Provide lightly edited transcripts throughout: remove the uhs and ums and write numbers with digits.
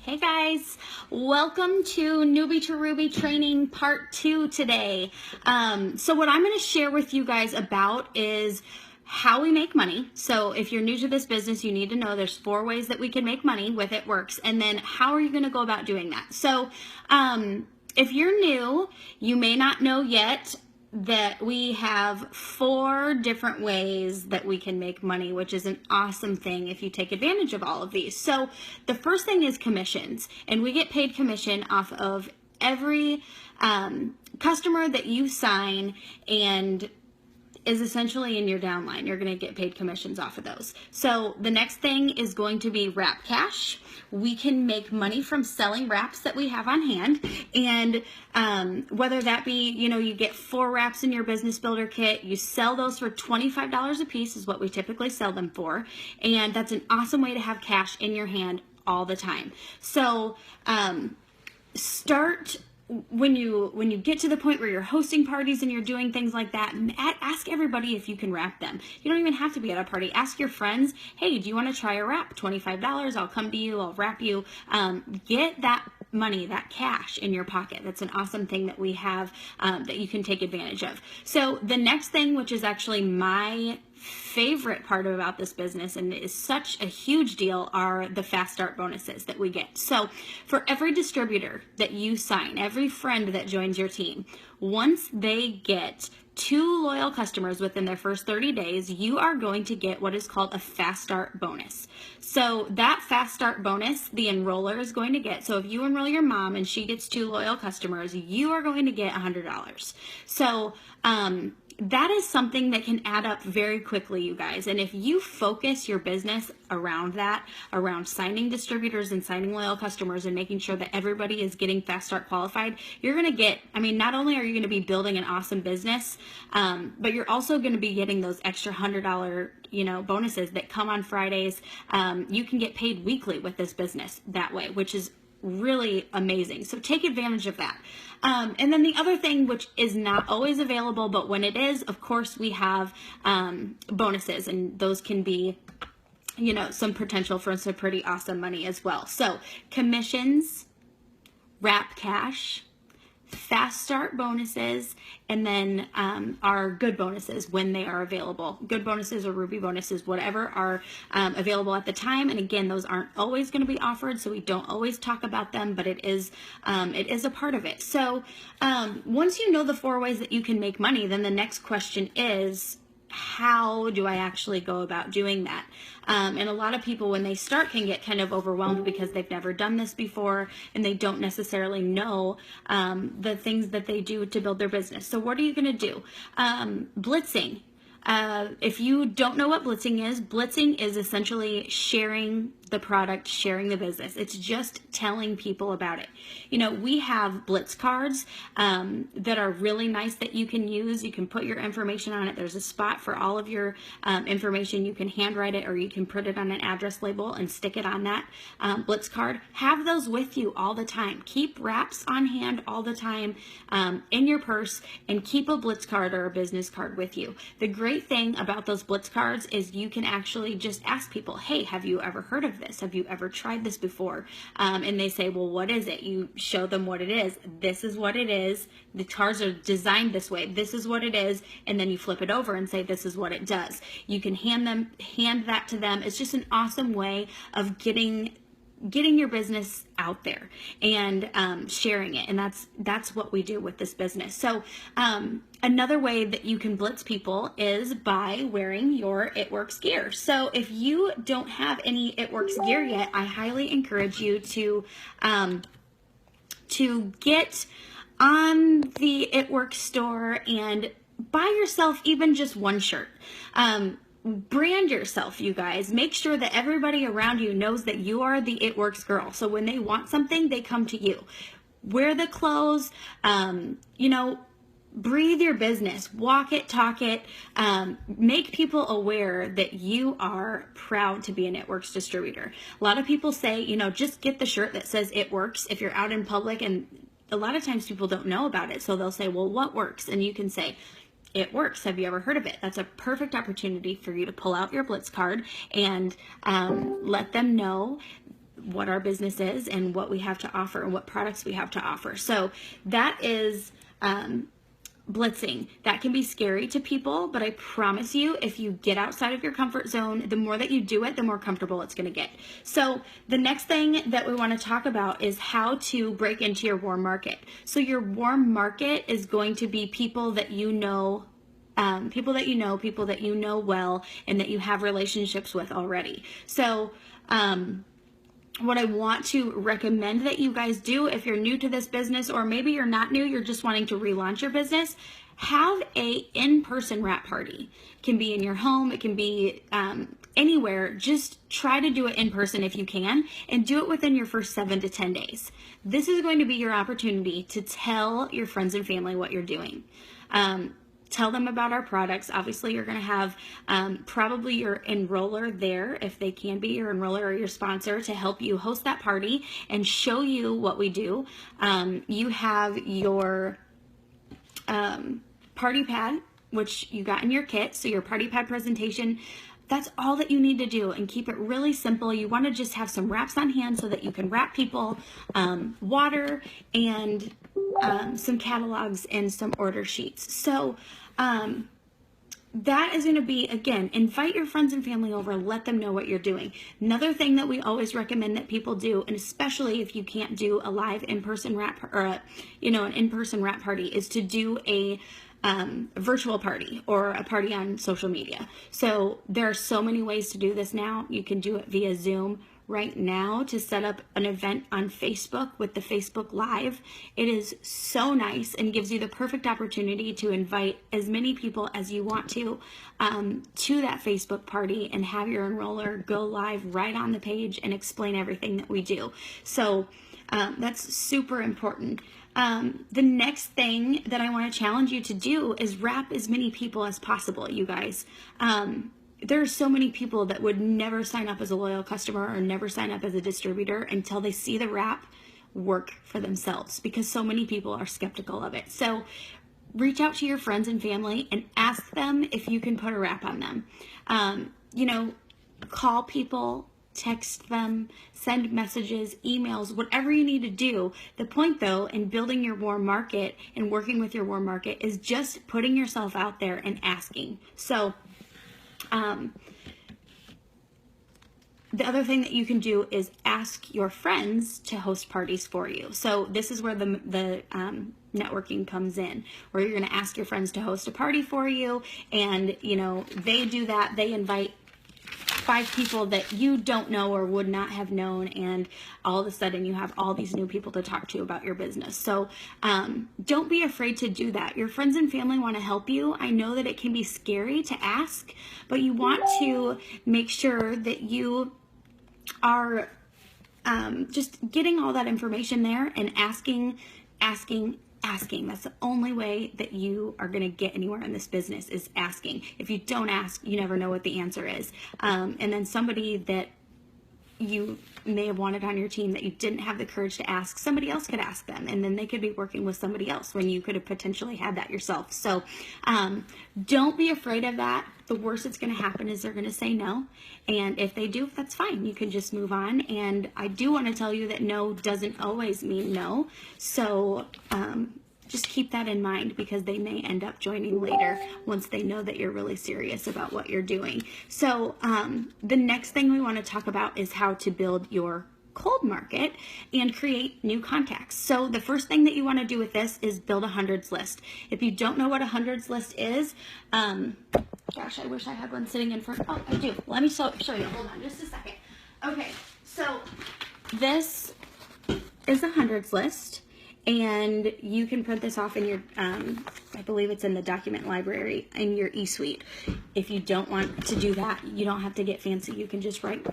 Hey guys, welcome to Newbie to Ruby training part 2 today. So what I'm going to share with you guys about is how we make money. So if you're new to this business, you need to know there's 4 ways that we can make money with It Works. And then how are you going to go about doing that? So if you're new, you may not know yet that we have 4 different ways that we can make money, which is an awesome thing if you take advantage of all of these. So the first thing is commissions, and we get paid commission off of every customer that you sign and is essentially in your downline. You're going to get paid commissions off of those. So the next thing is going to be wrap cash. We can make money from selling wraps that we have on hand, and whether that be, you get 4 wraps in your business builder kit, you sell those for $25 a piece is what we typically sell them for, and that's an awesome way to have cash in your hand all the time. So start when you get to the point where you're hosting parties and you're doing things like that, ask everybody if you can wrap them. You don't even have to be at a party. Ask your friends, hey, do you want to try a wrap? $25, I'll come to you, I'll wrap you. Get that money, that cash in your pocket. That's an awesome thing that we have that you can take advantage of. So the next thing, which is actually my favorite part about this business and is such a huge deal, are the fast start bonuses that we get. So for every distributor that you sign, every friend that joins your team, once they get 2 loyal customers within their first 30 days, you are going to get what is called a fast start bonus. So that fast start bonus, the enroller is going to get, so if you enroll your mom and she gets 2 loyal customers, you are going to get $100. So that is something that can add up very quickly, you guys. And if you focus your business around that, around signing distributors and signing loyal customers and making sure that everybody is getting fast start qualified, you're going to get, not only are you going to be building an awesome business, but you're also going to be getting those extra $100 bonuses that come on Fridays. You can get paid weekly with this business that way, which is really amazing. So take advantage of that. And then the other thing, which is not always available, but when it is, of course, we have bonuses, and those can be, some potential for some pretty awesome money as well. So commissions, wrap cash, fast start bonuses, and then our good bonuses when they are available. Good bonuses or Ruby bonuses, whatever are available at the time. And again, those aren't always going to be offered, so we don't always talk about them, but it is a part of it. So once you know the 4 ways that you can make money, then the next question is, how do I actually go about doing that? And a lot of people, when they start, can get kind of overwhelmed because they've never done this before and they don't necessarily know the things that they do to build their business. So what are you going to do? Blitzing. If you don't know what blitzing is essentially sharing the product, sharing the business. It's just telling people about it. We have blitz cards that are really nice that you can use. You can put your information on it. There's a spot for all of your information. You can handwrite it, or you can put it on an address label and stick it on that blitz card. Have those with you all the time. Keep wraps on hand all the time in your purse, and keep a blitz card or a business card with you. The great thing about those blitz cards is you can actually just ask people, hey, have you ever heard of this? Have you ever tried this before? And they say, well, what is it? You show them what it is. This is what it is. The cards are designed this way. This is what it is. And then you flip it over and say, this is what it does. You can hand that to them. It's just an awesome way of getting your business out there and sharing it. And that's what we do with this business. So another way that you can blitz people is by wearing your It Works gear. So if you don't have any It Works gear yet, I highly encourage you to get on the It Works store and buy yourself even just one shirt. Brand yourself, you guys. Make sure that everybody around you knows that you are the It Works girl. So when they want something, they come to you. Wear the clothes, breathe your business, walk it, talk it, make people aware that you are proud to be an It Works distributor. A lot of people say, just get the shirt that says It Works if you're out in public, and a lot of times people don't know about it. So they'll say, well, what works? And you can say, It Works. Have you ever heard of it? That's a perfect opportunity for you to pull out your Blitz card and let them know what our business is and what we have to offer and what products we have to offer. So that is blitzing. That can be scary to people, but I promise you, if you get outside of your comfort zone, the more that you do it, the more comfortable it's going to get. So the next thing that we want to talk about is how to break into your warm market. So your warm market is going to be people that you know, people that you know well, and that you have relationships with already. So what I want to recommend that you guys do, if you're new to this business, or maybe you're not new, you're just wanting to relaunch your business, have a in-person wrap party. It can be in your home, it can be anywhere. Just try to do it in person if you can, and do it within your first 7 to 10 days. This is going to be your opportunity to tell your friends and family what you're doing. Tell them about our products. Obviously, you're going to have probably your enroller there, if they can be your enroller or your sponsor, to help you host that party and show you what we do. You have your party pad, which you got in your kit. So your party pad presentation, that's all that you need to do, and keep it really simple. You want to just have some wraps on hand so that you can wrap people, water, and some catalogs and some order sheets. So that is going to be, again, invite your friends and family over, let them know what you're doing. Another thing that we always recommend that people do, and especially if you can't do a live in-person wrap, or an in-person wrap party, is to do a virtual party or a party on social media. So there are so many ways to do this now. You can do it via Zoom. Right now, to set up an event on Facebook with the Facebook Live, it is so nice and gives you the perfect opportunity to invite as many people as you want to that Facebook party, and have your enroller go live right on the page and explain everything that we do. So that's super important. The next thing that I want to challenge you to do is wrap as many people as possible, you guys. There are so many people that would never sign up as a loyal customer or never sign up as a distributor until they see the wrap work for themselves, because so many people are skeptical of it. So reach out to your friends and family and ask them if you can put a wrap on them. Call people, text them, send messages, emails, whatever you need to do. The point, though, in building your warm market and working with your warm market is just putting yourself out there and asking. So the other thing that you can do is ask your friends to host parties for you. So this is where the networking comes in, where you're going to ask your friends to host a party for you, and they do that. They invite 5 people that you don't know or would not have known, and all of a sudden you have all these new people to talk to about your business. So don't be afraid to do that. Your friends and family want to help you. I know that it can be scary to ask, but you want to make sure that you are just getting all that information there and asking. That's the only way that you are going to get anywhere in this business, is asking. If you don't ask, you never know what the answer is. And then somebody that you may have wanted on your team that you didn't have the courage to ask, somebody else could ask them, and then they could be working with somebody else when you could have potentially had that yourself. So don't be afraid of that. The worst that's going to happen is they're going to say no, and if they do, that's fine. You can just move on. And I do want to tell you that no doesn't always mean no. So just keep that in mind, because they may end up joining later once they know that you're really serious about what you're doing. So the next thing we want to talk about is how to build your cold market and create new contacts. So the first thing that you want to do with this is build a hundreds list. If you don't know what a hundreds list is, gosh, I wish I had one sitting in front. Oh, I do. Let me show you. Hold on just a second. Okay, so this is a hundreds list. And you can print this off in your, I believe it's in the document library in your eSuite. If you don't want to do that, you don't have to get fancy. You can just write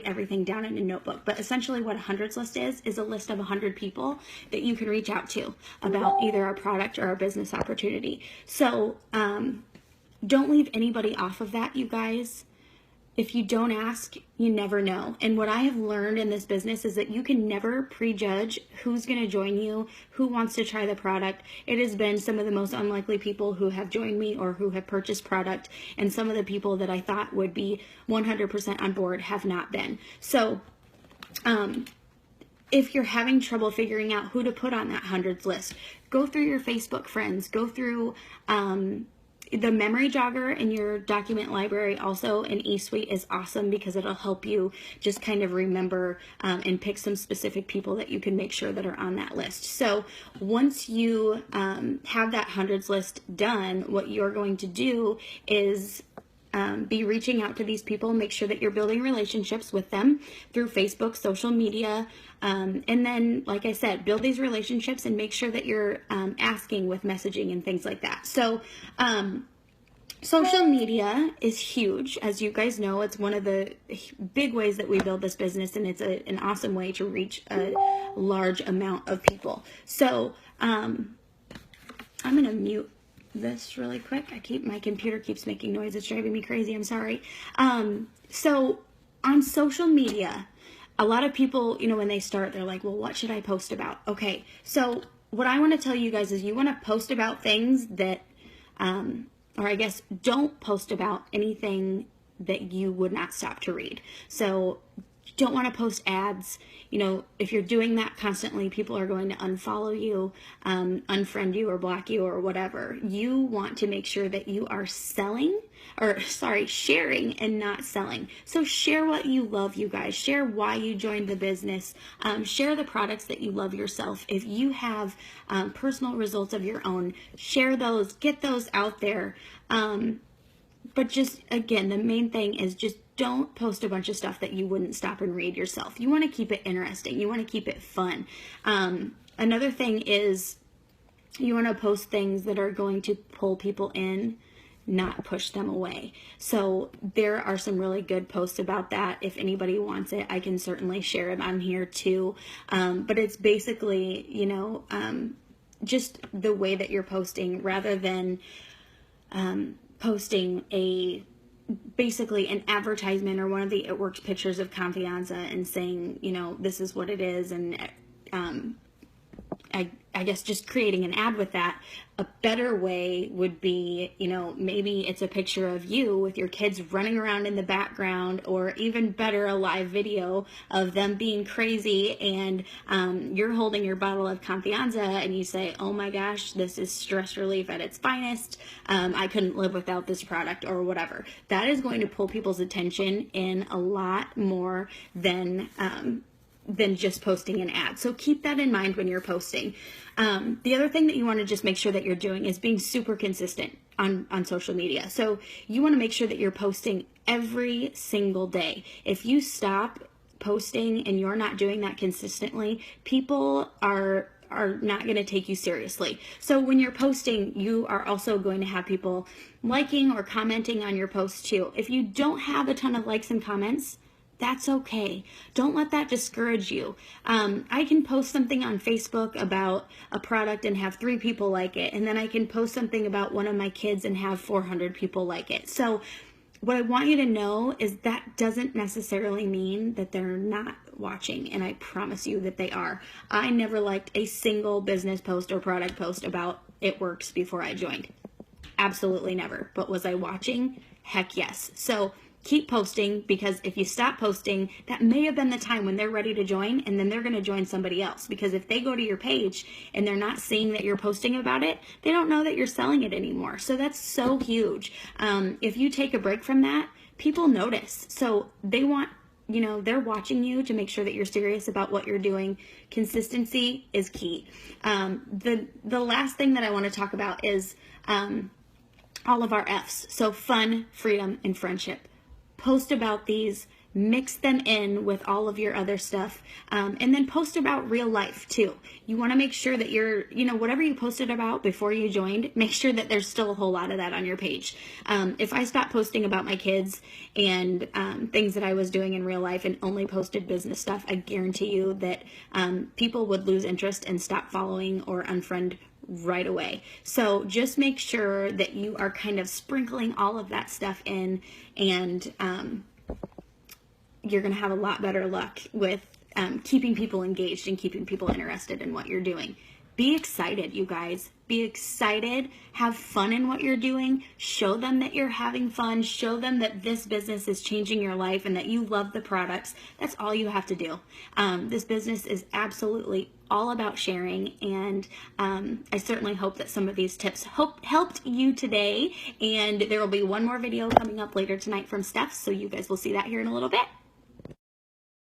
everything down in a notebook. But essentially what a hundreds list is a list of 100 people that you can reach out to about either a product or a business opportunity. So don't leave anybody off of that, you guys. If you don't ask, you never know. And what I have learned in this business is that you can never prejudge who's going to join you, who wants to try the product. It has been some of the most unlikely people who have joined me or who have purchased product, and some of the people that I thought would be 100% on board have not been. So if you're having trouble figuring out who to put on that hundreds list, go through your Facebook friends, go through the memory jogger in your document library. Also, an eSuite is awesome because it'll help you just kind of remember and pick some specific people that you can make sure that are on that list. So once you have that hundreds list done, what you're going to do is be reaching out to these people, make sure that you're building relationships with them through Facebook, social media, and then, like I said, build these relationships and make sure that you're asking with messaging and things like that. So social media is huge. As you guys know, it's one of the big ways that we build this business, and it's an awesome way to reach a large amount of people. So I'm going to mute this really quick. My computer keeps making noise. It's driving me crazy. I'm sorry. So on social media, a lot of people, when they start, they're like, well, what should I post about? Okay. So what I want to tell you guys is you want to post about things that, or I guess don't post about anything that you would not stop to read. So you don't want to post ads. If you're doing that constantly, people are going to unfollow you, unfriend you, or block you, or whatever. You want to make sure that you are sharing and not selling. So share what you love, you guys. Share why you joined the business. Share the products that you love yourself. If you have personal results of your own, share those, get those out there. But just, again, the main thing is just don't post a bunch of stuff that you wouldn't stop and read yourself. You want to keep it interesting. You want to keep it fun. Another thing is you want to post things that are going to pull people in, not push them away. So there are some really good posts about that. If anybody wants it, I can certainly share it on here too. But it's basically, just the way that you're posting, rather than posting basically an advertisement or one of the It Works pictures of Confianza and saying, this is what it is, and I guess just creating an ad with that. A better way would be, maybe it's a picture of you with your kids running around in the background, or even better, a live video of them being crazy, and you're holding your bottle of Confianza and you say, oh my gosh, this is stress relief at its finest. I couldn't live without this product, or whatever. That is going to pull people's attention in a lot more than just posting an ad. So keep that in mind when you're posting. The other thing that you want to just make sure that you're doing is being super consistent on social media. So you want to make sure that you're posting every single day. If you stop posting and you're not doing that consistently, people are not going to take you seriously. So when you're posting, you are also going to have people liking or commenting on your posts too. If you don't have a ton of likes and comments, that's okay. Don't let that discourage you. I can post something on Facebook about a product and have 3 people like it, and then I can post something about one of my kids and have 400 people like it. So what I want you to know is that doesn't necessarily mean that they're not watching, and I promise you that they are. I never liked a single business post or product post about It Works before I joined. Absolutely never. But was I watching? Heck yes. So keep posting, because if you stop posting, that may have been the time when they're ready to join, and then they're going to join somebody else. Because if they go to your page and they're not seeing that you're posting about it, they don't know that you're selling it anymore. So that's so huge. If you take a break from that, people notice. So they want, they're watching you to make sure that you're serious about what you're doing. Consistency is key. The last thing that I want to talk about is all of our F's. So fun, freedom, and friendship. Post about these, mix them in with all of your other stuff, and then post about real life too. You want to make sure that you're, whatever you posted about before you joined, make sure that there's still a whole lot of that on your page. If I stopped posting about my kids and things that I was doing in real life and only posted business stuff, I guarantee you that people would lose interest and stop following or unfriend right away. So just make sure that you are kind of sprinkling all of that stuff in, and you're going to have a lot better luck with keeping people engaged and keeping people interested in what you're doing. Be excited, you guys. Be excited. Have fun in what you're doing. Show them that you're having fun. Show them that this business is changing your life and that you love the products. That's all you have to do. This business is absolutely all about sharing, and I certainly hope that some of these tips helped you today. And there will be one more video coming up later tonight from Steph, so you guys will see that here in a little bit.